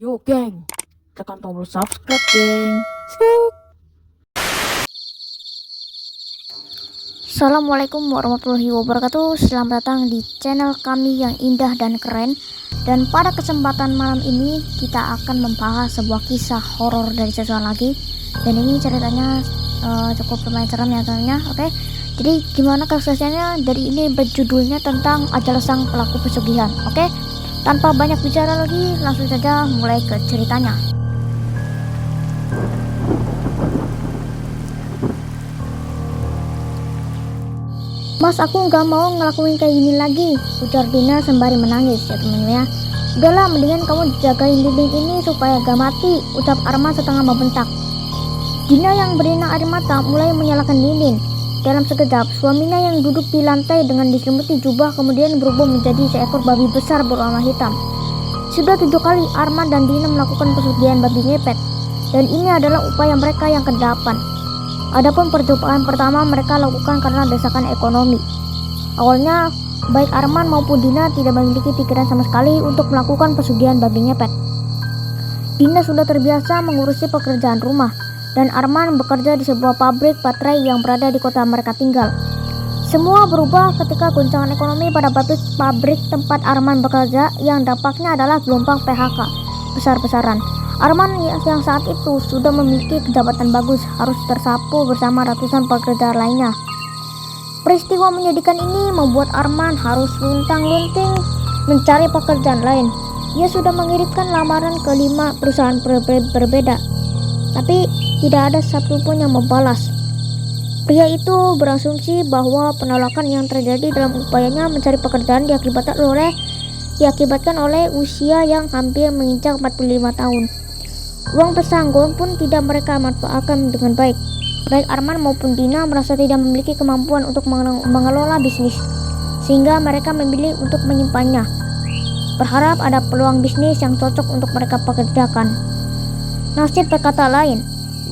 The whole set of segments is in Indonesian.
Yo geng, tekan tombol subscribe geng. Sik. Assalamualaikum warahmatullahi wabarakatuh. Selamat datang di channel kami yang indah dan keren. Dan pada kesempatan malam ini kita akan membahas sebuah kisah horor dari seseorang lagi. Dan ini ceritanya cukup lumayan seram ya tentunya. Oke. Jadi gimana kesaksiannya? Dari ini berjudulnya tentang ajal sang pelaku pesugihan. Oke. Tanpa banyak bicara lagi, langsung saja mulai ke ceritanya. Mas, aku nggak mau ngelakuin kayak gini lagi, ujar Dina sembari menangis ya temennya. Udahlah, mendingan kamu jagain dinding ini supaya gak mati, ucap Arman setengah membentak. Dina yang berinak air mata mulai menyalakan dinding. Dalam sekejap, suaminya yang duduk di lantai dengan diselimuti jubah kemudian berubah menjadi seekor babi besar berwarna hitam. Sudah 7 kali Arman dan Dina melakukan pesugihan babi ngepet, dan ini adalah upaya mereka yang ke-8. Adapun percobaan pertama mereka lakukan karena desakan ekonomi. Awalnya, baik Arman maupun Dina tidak memiliki pikiran sama sekali untuk melakukan pesugihan babi ngepet. Dina sudah terbiasa mengurusi pekerjaan rumah, dan Arman bekerja di sebuah pabrik baterai yang berada di kota mereka tinggal. Semua berubah ketika goncangan ekonomi pada pabrik tempat Arman bekerja yang dampaknya adalah gelombang PHK besar-besaran. Arman yang saat itu sudah memiliki jabatan bagus harus tersapu bersama ratusan pekerja lainnya. Peristiwa menyedihkan ini membuat Arman harus luntang-lunting mencari pekerjaan lain. Ia sudah mengirimkan lamaran ke 5 perusahaan berbeda, tapi tidak ada satupun yang membalas. Pria itu berasumsi bahwa penolakan yang terjadi dalam upayanya mencari pekerjaan diakibatkan oleh usia yang hampir menginjak 45 tahun. Uang pesangon pun tidak mereka manfaatkan dengan baik. Baik Arman maupun Dina merasa tidak memiliki kemampuan untuk mengelola bisnis, sehingga mereka memilih untuk menyimpannya, berharap ada peluang bisnis yang cocok untuk mereka pekerjakan. Nasib berkata lain,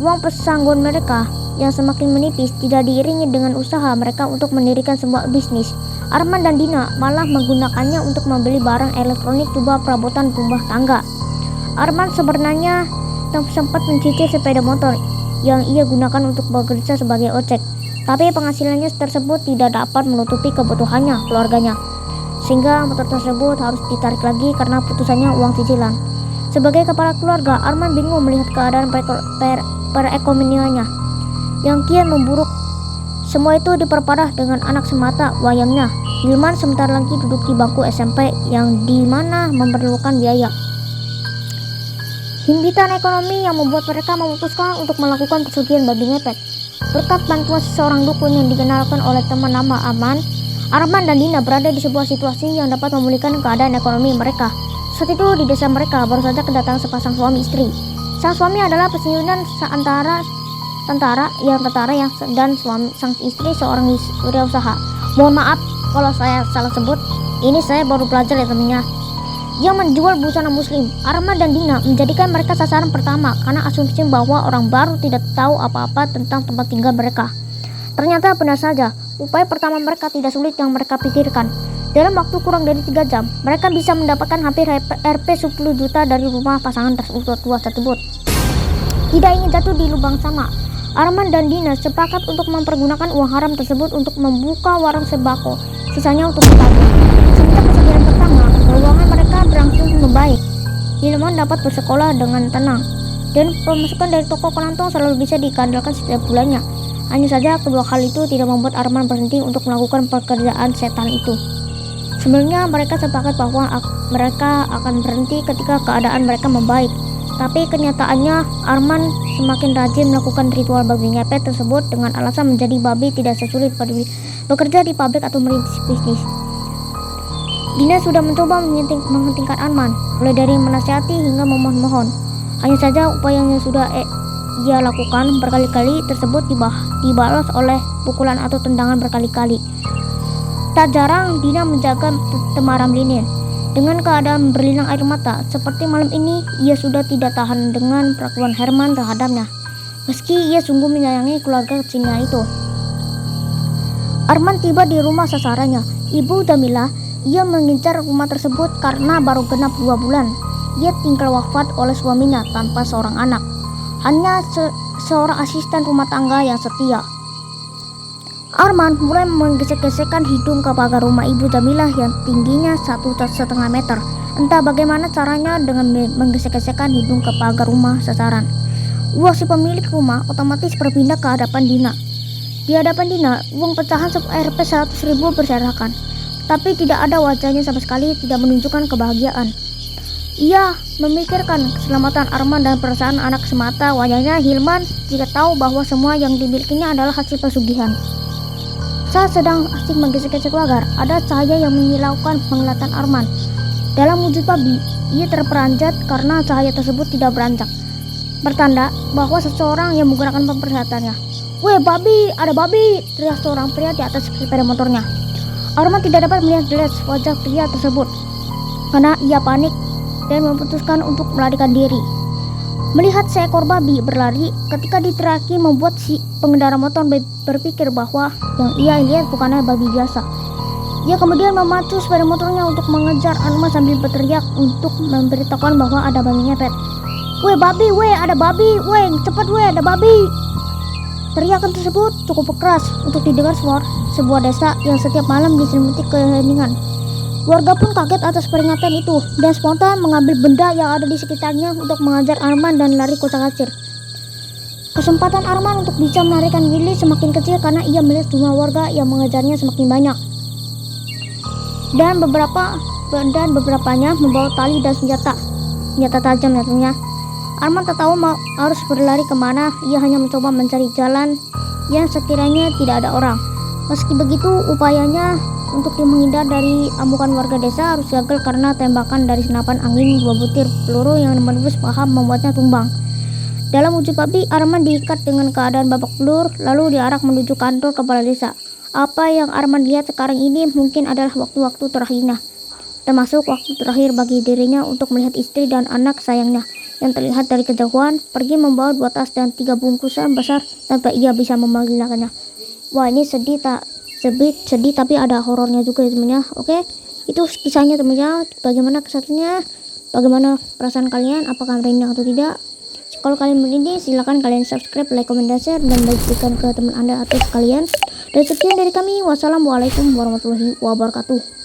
uang pesangon mereka yang semakin menipis tidak diiringi dengan usaha mereka untuk mendirikan sebuah bisnis. Arman dan Dina malah menggunakannya untuk membeli barang elektronik juga perabotan rumah tangga. Arman sebenarnya sempat mencicil sepeda motor yang ia gunakan untuk bekerja sebagai ojek, tapi penghasilannya tersebut tidak dapat menutupi kebutuhannya keluarganya, sehingga motor tersebut harus ditarik lagi karena putusannya uang cicilan. Sebagai kepala keluarga, Arman bingung melihat keadaan perekonomiannya yang kian memburuk. Semua itu diperparah dengan anak semata wayangnya, Hilman, sebentar lagi duduk di bangku SMP yang dimana memerlukan biaya. Himpitan ekonomi yang membuat mereka memutuskan untuk melakukan pesugihan babi ngepet. Berkat bantuan seseorang dukun yang dikenalkan oleh teman nama Arman dan Dina berada di sebuah situasi yang dapat memulihkan keadaan ekonomi mereka. Saat itu di desa mereka baru saja kedatangan sepasang suami istri. Sang suami adalah pensiunan tentara dan sang istri seorang wirausaha. Mohon maaf kalau saya salah sebut. Ini saya baru belajar ya temennya. Yang menjual busana muslim. Arman dan Dina menjadikan mereka sasaran pertama karena asumsi bahwa orang baru tidak tahu apa-apa tentang tempat tinggal mereka. Ternyata benar saja, upaya pertama mereka tidak sulit yang mereka pikirkan. Dalam waktu kurang dari 3 jam, mereka bisa mendapatkan hampir Rp 10 juta dari rumah pasangan tersebut. Tidak ingin jatuh di lubang sama, Arman dan Dina sepakat untuk mempergunakan uang haram tersebut untuk membuka warung sembako, sisanya untuk menabung. Semenjak pesugihan pertama, keuangan mereka berangsur membaik. Hilman dapat bersekolah dengan tenang, dan pemasukan dari toko kelontong selalu bisa dikandalkan setiap bulannya. Hanya saja kedua hal itu tidak membuat Arman berhenti untuk melakukan pekerjaan setan itu. Sebelumnya mereka sepakat bahwa mereka akan berhenti ketika keadaan mereka membaik. Tapi kenyataannya Arman semakin rajin melakukan ritual babi ngepet tersebut dengan alasan menjadi babi tidak sesulit bekerja di pabrik atau merintis bisnis. Dina sudah mencoba menghentikan Arman, mulai dari menasihati hingga memohon-mohon. Hanya saja upaya yang sudah ia lakukan berkali-kali tersebut dibalas oleh pukulan atau tendangan berkali-kali. Tak jarang Dina menjaga temaram linin. Dengan keadaan berlinang air mata, seperti malam ini, ia sudah tidak tahan dengan perlakuan Herman terhadapnya. Meski ia sungguh menyayangi keluarga kecilnya itu. Arman tiba di rumah sasarannya, Ibu Jamila. Ia mengincar rumah tersebut karena baru genap 2 bulan. ia tinggal wafat oleh suaminya tanpa seorang anak. Hanya seorang asisten rumah tangga yang setia. Arman mulai menggesek-gesekkan hidung ke pagar rumah Ibu Jamilah yang tingginya 1,5 meter. Entah bagaimana caranya dengan menggesek-gesekkan hidung ke pagar rumah sasaran. Uang si pemilik rumah otomatis berpindah ke hadapan Dina. Di hadapan Dina, uang pecahan Rp 100.000 berserakan. Tapi tidak ada wajahnya sama sekali, tidak menunjukkan kebahagiaan. Ia memikirkan keselamatan Arman dan perasaan anak semata. Wajahnya Hilman jika tahu bahwa semua yang dimilikinya adalah hasil pesugihan. Saat sedang asik menggesek-gesek pagar, ada cahaya yang menyilaukan penglihatan Arman. Dalam wujud babi, ia terperanjat karena cahaya tersebut tidak beranjak. Bertanda bahwa seseorang yang menggunakan persehatannya. "Weh babi, ada babi!" teriak seorang pria di atas sepeda motornya. Arman tidak dapat melihat jelas wajah pria tersebut karena ia panik dan memutuskan untuk melarikan diri. Melihat seekor babi berlari ketika diteriaki membuat si pengendara motor berpikir bahwa yang ia lihat bukanlah babi biasa. Ia kemudian memacu sepeda motornya untuk mengejar Arman sambil berteriak untuk memberitahukan bahwa ada babi ngepet. "Weh babi, weh ada babi, weh cepat weh ada babi!" Teriakan tersebut cukup keras untuk didengar sebuah desa yang setiap malam diselimuti keheningan. Warga pun kaget atas peringatan itu dan spontan mengambil benda yang ada di sekitarnya untuk mengejar Arman dan lari kocar-kacir. Kesempatan Arman untuk bisa melarikan diri semakin kecil karena ia melihat jumlah warga yang mengejarnya semakin banyak. Dan beberapanya membawa tali dan senjata tajam tentunya. Arman tak tahu harus berlari kemana. Ia hanya mencoba mencari jalan yang sekiranya tidak ada orang. Meski begitu, upayanya untuk menghindar dari amukan warga desa harus gagal karena tembakan dari senapan angin 2 butir peluru yang menembus paha membuatnya tumbang. Dalam wujud babi, Arman diikat dengan keadaan babak belur lalu diarak menuju kantor kepala desa. Apa yang Arman lihat sekarang ini mungkin adalah waktu-waktu terakhirnya, termasuk waktu terakhir bagi dirinya untuk melihat istri dan anak sayangnya yang terlihat dari kejauhan pergi membawa 2 tas dan 3 bungkusan besar tanpa ia bisa memanggilnya. Wah, ini sedih tapi ada horornya juga ya temennya. Oke, itu kisahnya temennya. Bagaimana kesannya? Bagaimana perasaan kalian? Apakah merinding atau tidak? Kalau kalian merinding, silakan kalian subscribe, like, comment, dan share, dan bagikan ke teman anda atau sekalian. Dan sekian dari kami. Wassalamualaikum warahmatullahi wabarakatuh.